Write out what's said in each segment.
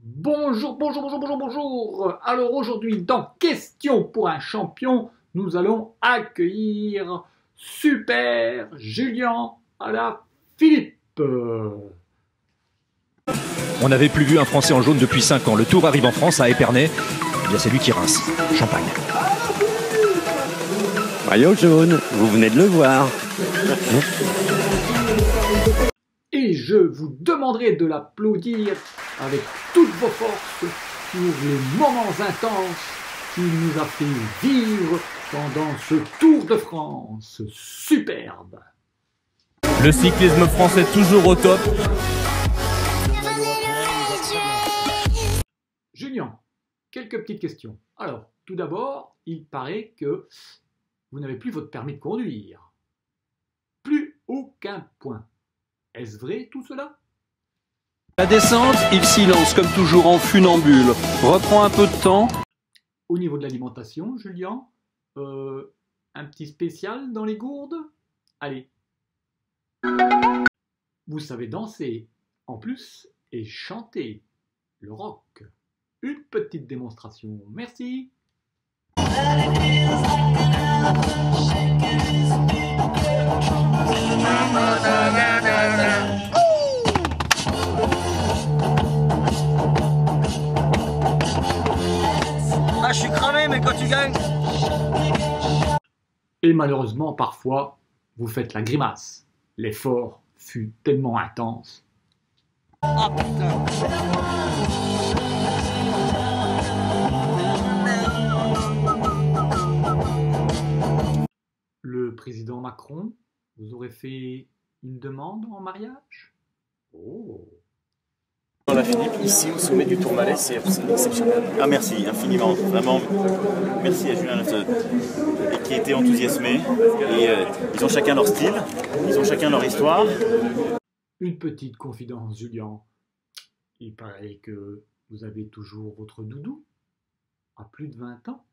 Bonjour, bonjour, bonjour, bonjour, bonjour. Alors aujourd'hui, dans Question pour un champion, nous allons accueillir Super Julien à la Philippe. On n'avait plus vu un Français en jaune depuis 5 ans. Le Tour arrive en France, à Épernay. Eh bien, c'est lui qui rince. Champagne. Maillot jaune, vous venez de le voir. Et je vous demanderai de l'applaudir avec toutes vos forces pour les moments intenses qu'il nous a fait vivre pendant ce Tour de France superbe. Le cyclisme français toujours au top. Julien, quelques petites questions. Alors, tout d'abord, il paraît que vous n'avez plus votre permis de conduire. Plus aucun point. Est-ce vrai tout cela? La descente, il s'y lance comme toujours en funambule. Reprend un peu de temps. Au niveau de l'alimentation, Julien, un petit spécial dans les gourdes? Allez. Vous savez danser, en plus, et chanter le rock. Une petite démonstration. Merci. Ah, je suis cramé, mais quand tu gagnes... Et malheureusement, parfois, vous faites la grimace. L'effort fut tellement intense. Ah, putain. Le président Macron vous aurait fait une demande en mariage? Oh. La Philippe, ici au sommet du Tourmalet, c'est exceptionnel. Ah merci infiniment, vraiment merci à Julien qui a été enthousiasmé. Et ils ont chacun leur style, ils ont chacun leur histoire. Une petite confidence, Julien. Il paraît que vous avez toujours votre doudou, à plus de 20 ans,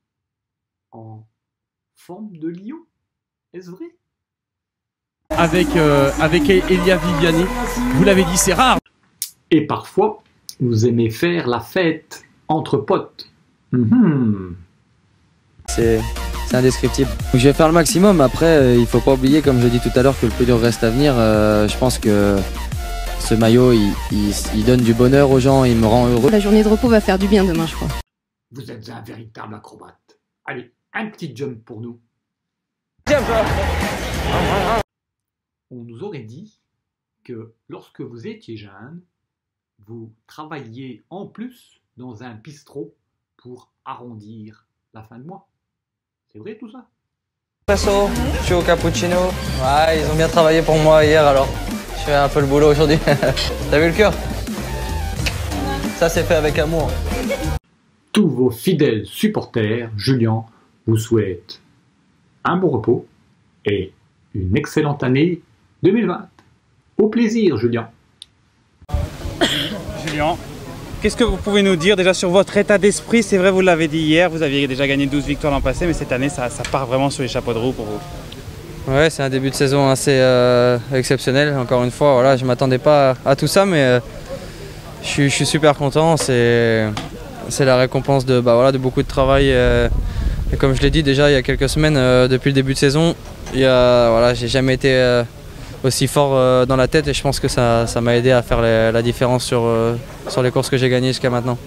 en forme de lion. Est-ce vrai? Avec Elia Viviani, vous l'avez dit, c'est rare. Et parfois, vous aimez faire la fête entre potes. C'est indescriptible. Je vais faire le maximum. Après, il ne faut pas oublier, comme je dis tout à l'heure, que le plus dur reste à venir. Je pense que ce maillot, il donne du bonheur aux gens, il me rend heureux. La journée de repos va faire du bien demain, je crois. Vous êtes un véritable acrobate. Allez, un petit jump pour nous. On nous aurait dit que lorsque vous étiez jeune, vous travailliez en plus dans un bistrot pour arrondir la fin de mois. C'est vrai tout ça? Espresso, chaud cappuccino. Ouais, ils ont bien travaillé pour moi hier, alors je fais un peu le boulot aujourd'hui. T'as vu le cœur? Ça, c'est fait avec amour. Tous vos fidèles supporters, Julien, vous souhaitent un bon repos et une excellente année 2020. Au plaisir, Julien. Julien, qu'est-ce que vous pouvez nous dire déjà sur votre état d'esprit? C'est vrai, vous l'avez dit hier, vous aviez déjà gagné 12 victoires l'an passé, mais cette année, ça part vraiment sur les chapeaux de roue pour vous. Ouais, c'est un début de saison assez exceptionnel. Encore une fois, voilà, je ne m'attendais pas à tout ça, mais je suis super content. C'est la récompense de beaucoup de travail. Et comme je l'ai dit déjà il y a quelques semaines, depuis le début de saison, j'ai jamais été aussi fort dans la tête, et je pense que ça m'a aidé à faire la différence sur les courses que j'ai gagnées jusqu'à maintenant.